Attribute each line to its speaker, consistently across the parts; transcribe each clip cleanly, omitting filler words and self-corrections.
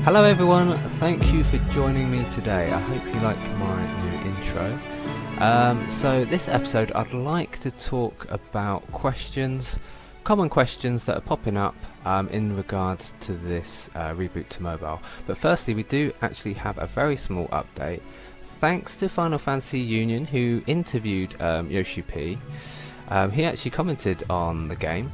Speaker 1: Hello everyone, thank you for joining me today. I hope you like my new intro. So this episode I'd like to talk about common questions that are popping up in regards to this reboot to mobile. But firstly, we do actually have a very small update. Thanks to Final Fantasy Union, who interviewed Yoshi P. He actually commented on the game.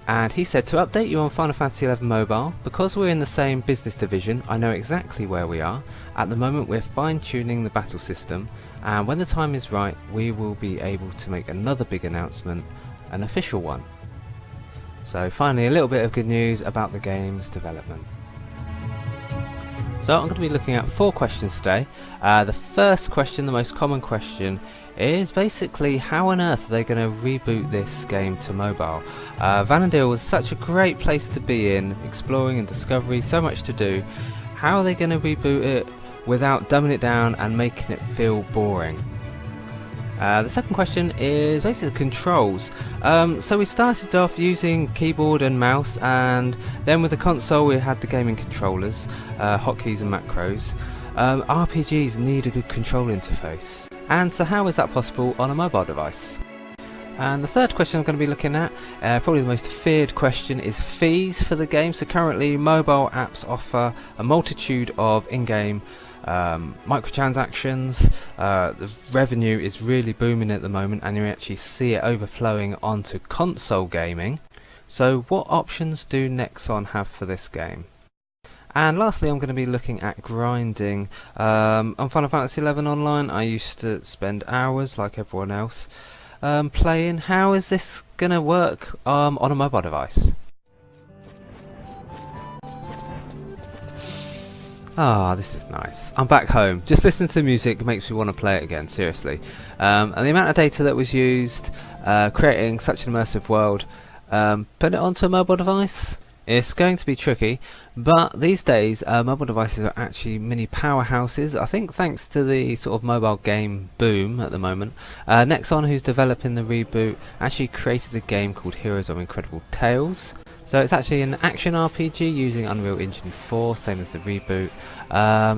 Speaker 1: And he said, to update you on Final Fantasy XI Mobile, because we're in the same business division, I know exactly where we are. At the moment we're fine-tuning the battle system, and when the time is right, we will be able to make another big announcement, an official one. So finally, a little bit of good news about the game's development. So I'm going to be looking at 4 questions today. The first question, the most common question, is basically how on earth are they going to reboot this game to mobile? Vanadil was such a great place to be in, exploring and discovery, so much to do. How are they going to reboot it without dumbing it down and making it feel boring? The second question is basically the controls. So we started off using keyboard and mouse, and then with the console we had the gaming controllers, hotkeys and macros. RPGs need a good control interface. And so how is that possible on a mobile device? And the third question I'm going to be looking at, probably the most feared question, is fees for the game. So currently mobile apps offer a multitude of in-game microtransactions. The revenue is really booming at the moment, and you actually see it overflowing onto console gaming. So what options do Nexon have for this game? And lastly, I'm going to be looking at grinding. On Final Fantasy XI Online, I used to spend hours, like everyone else, playing. How is this going to work on a mobile device? Ah, this is nice. I'm back home. Just listening to the music makes me want to play it again, seriously. And the amount of data that was used, creating such an immersive world, put it onto a mobile device? It's going to be tricky, but these days mobile devices are actually mini powerhouses. I think thanks to the sort of mobile game boom at the moment. Nexon, who's developing the reboot, actually created a game called Heroes of Incredible Tales. So it's actually an action RPG using Unreal Engine 4, same as the reboot.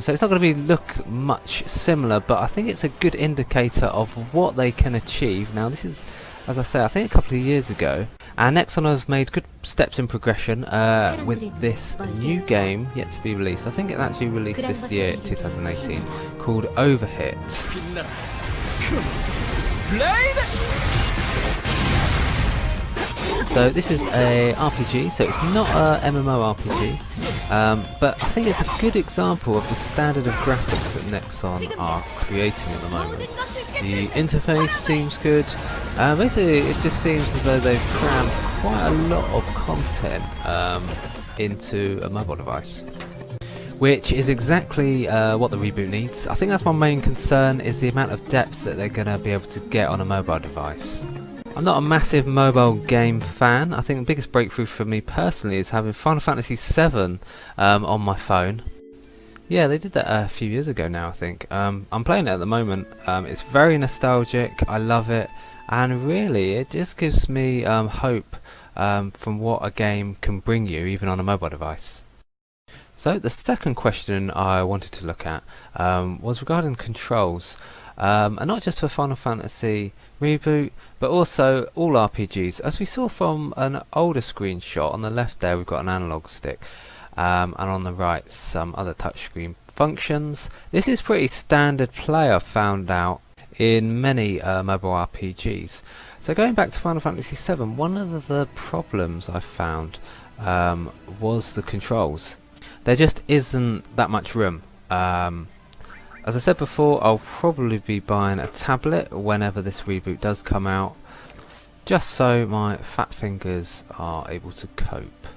Speaker 1: So it's not going to look much similar, but I think it's a good indicator of what they can achieve. Now this is, as I say, I think a couple of years ago, and Nexon have made good steps in progression with this new game yet to be released. I think it actually released this year, 2018, called Overhit. So this is a RPG, so it's not a MMORPG, but I think it's a good example of the standard of graphics that Nexon are creating at the moment. The interface seems good. Basically it just seems as though they've crammed quite a lot of content into a mobile device, which is exactly what the reboot needs. I think that's my main concern, is the amount of depth that they're going to be able to get on a mobile device. I'm not a massive mobile game fan. I think the biggest breakthrough for me personally is having Final Fantasy VII on my phone. Yeah, they did that a few years ago now, I think. I'm playing it at the moment. It's very nostalgic, I love it, and really it just gives me hope from what a game can bring you even on a mobile device. So the second question I wanted to look at was regarding controls. And not just for Final Fantasy reboot, but also all RPGs. As we saw from an older screenshot, on the left there we've got an analog stick, and on the right some other touchscreen functions. This is pretty standard play, I've found out, in many mobile RPGs. So going back to Final Fantasy VII, one of the problems I found was the controls. There just isn't that much room. As I said before, I'll probably be buying a tablet whenever this reboot does come out, just so my fat fingers are able to cope.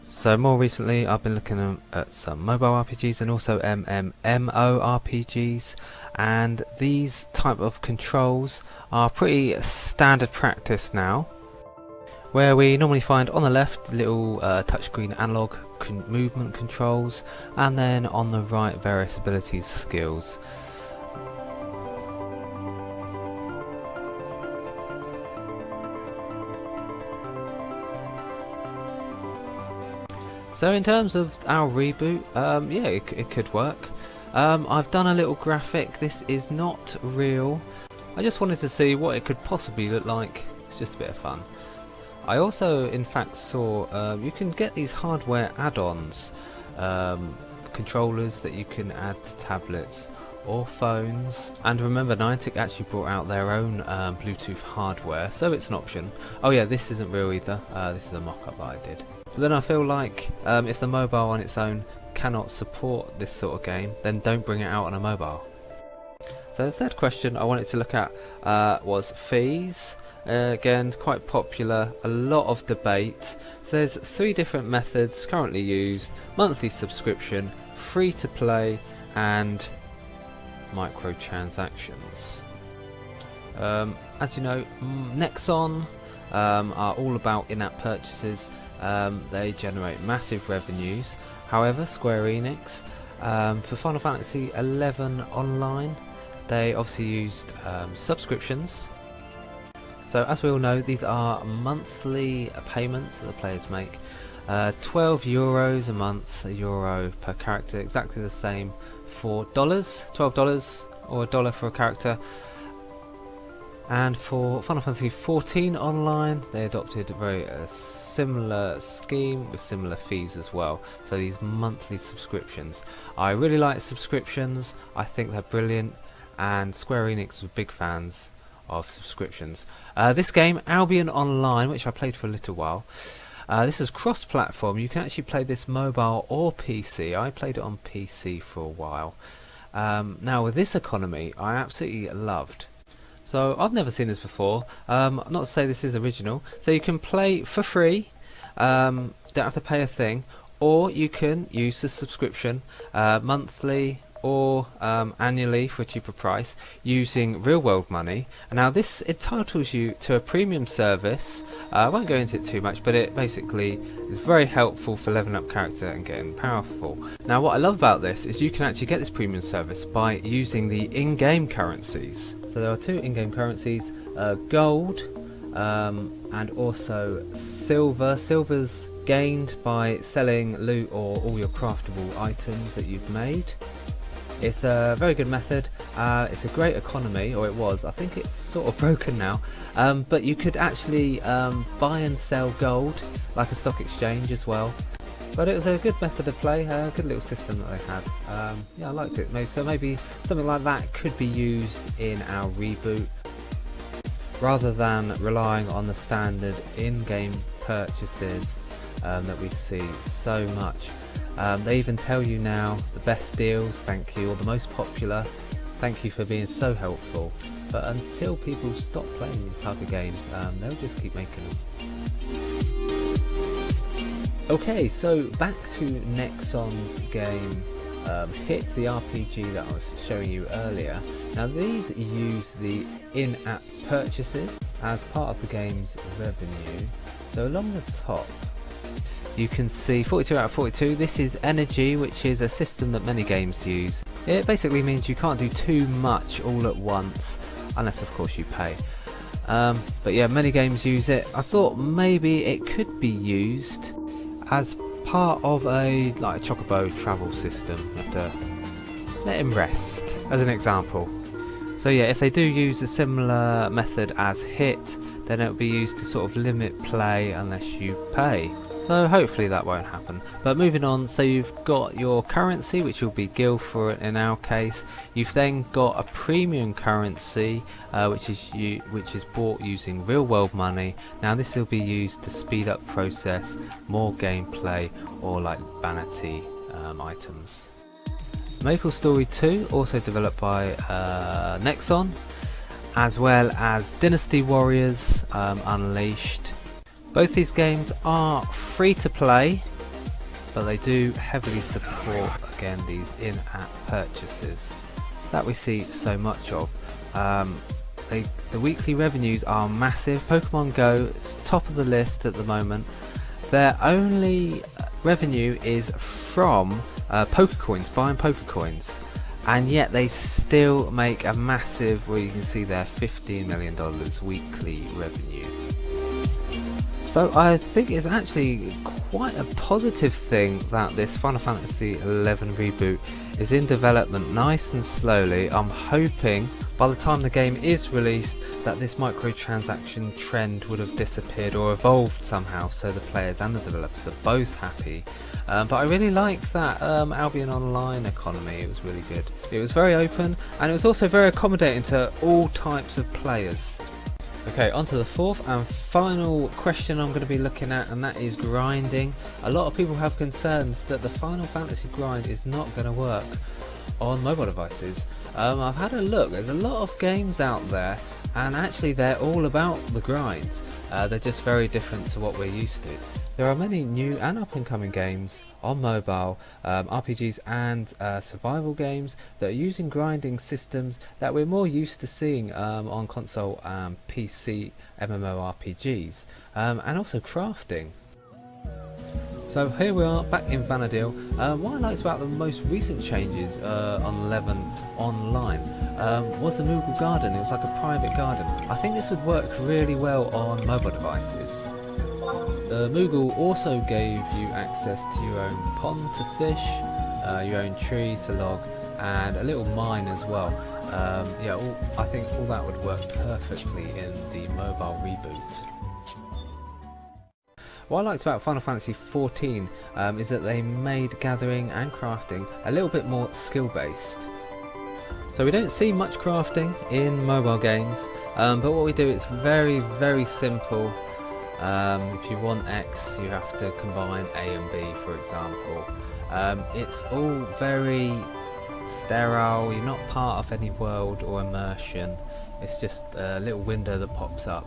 Speaker 1: So more recently I've been looking at some mobile RPGs and also MMORPGs, and these type of controls are pretty standard practice now, where we normally find on the left little touchscreen analog movement controls, and then on the right various abilities skills. So in terms of our reboot, yeah, it could work. I've done a little graphic. This is not real. I just wanted to see what it could possibly look like. It's just a bit of fun. I also in fact saw you can get these hardware add-ons, controllers that you can add to tablets or phones, and remember Niantic actually brought out their own Bluetooth hardware, so it's an option. Oh yeah, this isn't real either, this is a mock-up that I did. But then I feel like if the mobile on its own cannot support this sort of game, then don't bring it out on a mobile. So the third question I wanted to look at was fees. Again, quite popular, a lot of debate. So there's 3 different methods currently used: monthly subscription, free to play, and microtransactions. As you know, Nexon are all about in-app purchases. They generate massive revenues. However, Square Enix, for Final Fantasy XI Online, they obviously used subscriptions. So as we all know, these are monthly payments that the players make. 12 euros a month, €1 per character, exactly the same for dollars, $12 or $1 for a character. And for Final Fantasy XIV Online, they adopted a very similar scheme with similar fees as well. So these monthly subscriptions. I really like subscriptions, I think they're brilliant, and Square Enix were big fans of subscriptions. This game, Albion Online, which I played for a little while, this is cross-platform. You can actually play this mobile or PC. I played it on PC for a while. Now with this economy, I absolutely loved. So I've never seen this before. Not to say this is original. So you can play for free, don't have to pay a thing, or you can use the subscription monthly or annually for a cheaper price using real world money. And now this entitles you to a premium service. I won't go into it too much, but it basically is very helpful for leveling up character and getting powerful. Now what I love about this is you can actually get this premium service by using the in-game currencies. So there are 2 in-game currencies, gold and also silver. Silver's gained by selling loot or all your craftable items that you've made. It's a very good method. It's a great economy, or it was. I think it's sort of broken now. But you could actually buy and sell gold like a stock exchange as well. But it was a good method of play, a good little system that they had. Yeah, I liked it. So maybe something like that could be used in our reboot, rather than relying on the standard in-game purchases that we see so much. They even tell you now the best deals, thank you, or the most popular, thank you for being so helpful. But until people stop playing these type of games, they'll just keep making them. Okay, so back to Nexon's game Hit, the RPG that I was showing you earlier. Now these use the in-app purchases as part of the game's revenue. So along the top you can see 42 out of 42. This is energy, which is a system that many games use. It basically means you can't do too much all at once, unless of course you pay. But yeah, many games use it. I thought maybe it could be used as part of a Chocobo travel system. You have to let him rest, as an example. So yeah, if they do use a similar method as Hit, then it will be used to sort of limit play unless you pay. So hopefully that won't happen. But moving on, so you've got your currency, which will be gil for it in our case. You've then got a premium currency, which is bought using real world money. Now this will be used to speed up process, more gameplay, or like vanity items. Maple Story 2, also developed by Nexon, as well as Dynasty Warriors Unleashed. Both these games are free to play, but they do heavily support, again, these in-app purchases that we see so much of. The weekly revenues are massive. Pokemon Go is top of the list at the moment. Their only revenue is from Pokecoins, buying Pokecoins, and yet they still make a massive, well, you can see there, $15 million weekly revenue. So I think it's actually quite a positive thing that this Final Fantasy XI reboot is in development nice and slowly. I'm hoping by the time the game is released that this microtransaction trend would have disappeared or evolved somehow, so the players and the developers are both happy. But I really liked that Albion Online economy. It was really good. It was very open, and it was also very accommodating to all types of players. Okay, on to the fourth and final question I'm going to be looking at, and that is grinding. A lot of people have concerns that the Final Fantasy grind is not going to work on mobile devices. I've had a look, there's a lot of games out there, and actually they're all about the grind. They're just very different to what we're used to. There are many new and up-and-coming games on mobile, RPGs and survival games that are using grinding systems that we're more used to seeing on console and PC MMORPGs, and also crafting. So here we are back in Vanadil. What I liked about the most recent changes on 11 Online was the Moogle Garden. It was like a private garden. I think this would work really well on mobile devices. Moogle also gave you access to your own pond to fish, your own tree to log, and a little mine as well. Yeah, I think all that would work perfectly in the mobile reboot. What I liked about Final Fantasy XIV is that they made gathering and crafting a little bit more skill based. So we don't see much crafting in mobile games, but what we do is very simple. If you want X, you have to combine A and B, for example. It's all very sterile. You're not part of any world or immersion. It's just a little window that pops up.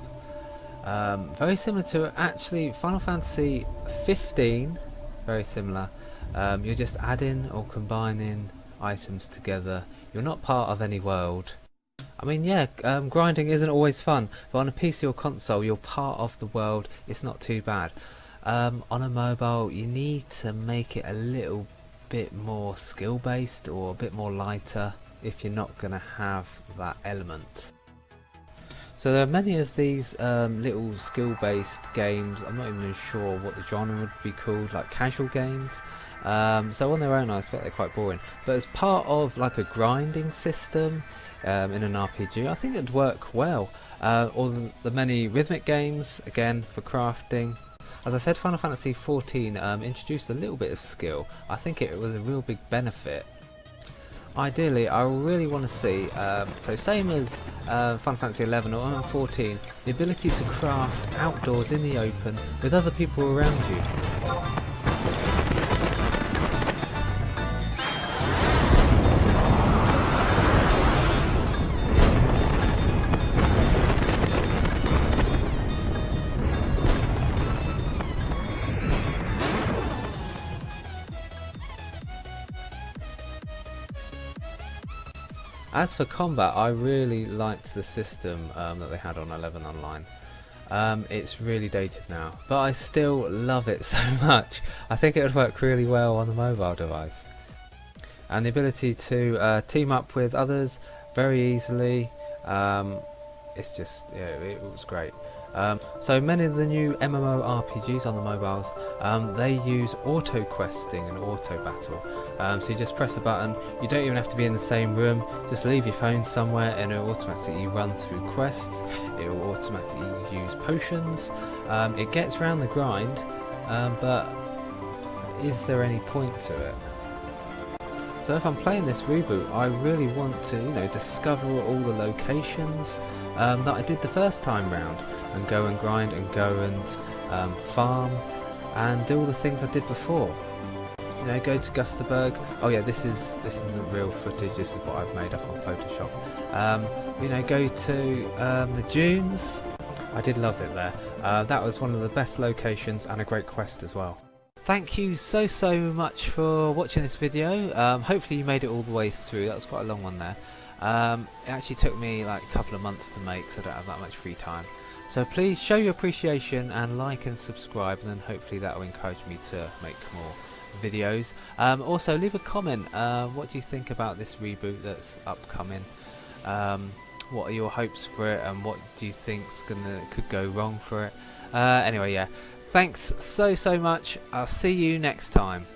Speaker 1: Very similar to actually Final Fantasy 15, very similar. You're just adding or combining items together. You're not part of any world. I mean, yeah, grinding isn't always fun, but on a PC or console you're part of the world. It's not too bad. On a mobile you need to make it a little bit more skill based or a bit more lighter if you're not going to have that element. So there are many of these little skill-based games. I'm not even sure what the genre would be called, like casual games. So on their own I expect they're quite boring. But as part of like a grinding system in an RPG, I think it'd work well. Or the many rhythmic games, again, for crafting. As I said, Final Fantasy XIV introduced a little bit of skill. I think it was a real big benefit. Ideally, I really want to see, so same as Final Fantasy XI or 14, the ability to craft outdoors in the open with other people around you. As for combat, I really liked the system that they had on 11 Online. It's really dated now, but I still love it so much. I think it would work really well on the mobile device. And the ability to team up with others very easily, it's just, yeah, it was great. So many of the new MMORPGs on the mobiles, they use auto questing and auto battle. So you just press a button, you don't even have to be in the same room, just leave your phone somewhere and it will automatically run through quests, it will automatically use potions. It gets around the grind, but is there any point to it? So if I'm playing this reboot, I really want to, discover all the locations that I did the first time round, and go and grind and go and farm and do all the things I did before. Go to Gusterberg. Oh yeah, this isn't real footage. This is what I've made up on Photoshop. Go to the dunes. I did love it there. That was one of the best locations and a great quest as well. Thank you so much for watching this video. Hopefully you made it all the way through. That was quite a long one there. It actually took me like a couple of months to make, so I don't have that much free time. So please show your appreciation and like and subscribe, and then hopefully that will encourage me to make more videos. Also leave a comment. What do you think about this reboot that's upcoming? what are your hopes for it, and what do you think's could go wrong for it? Anyway, yeah, thanks so much. I'll see you next time.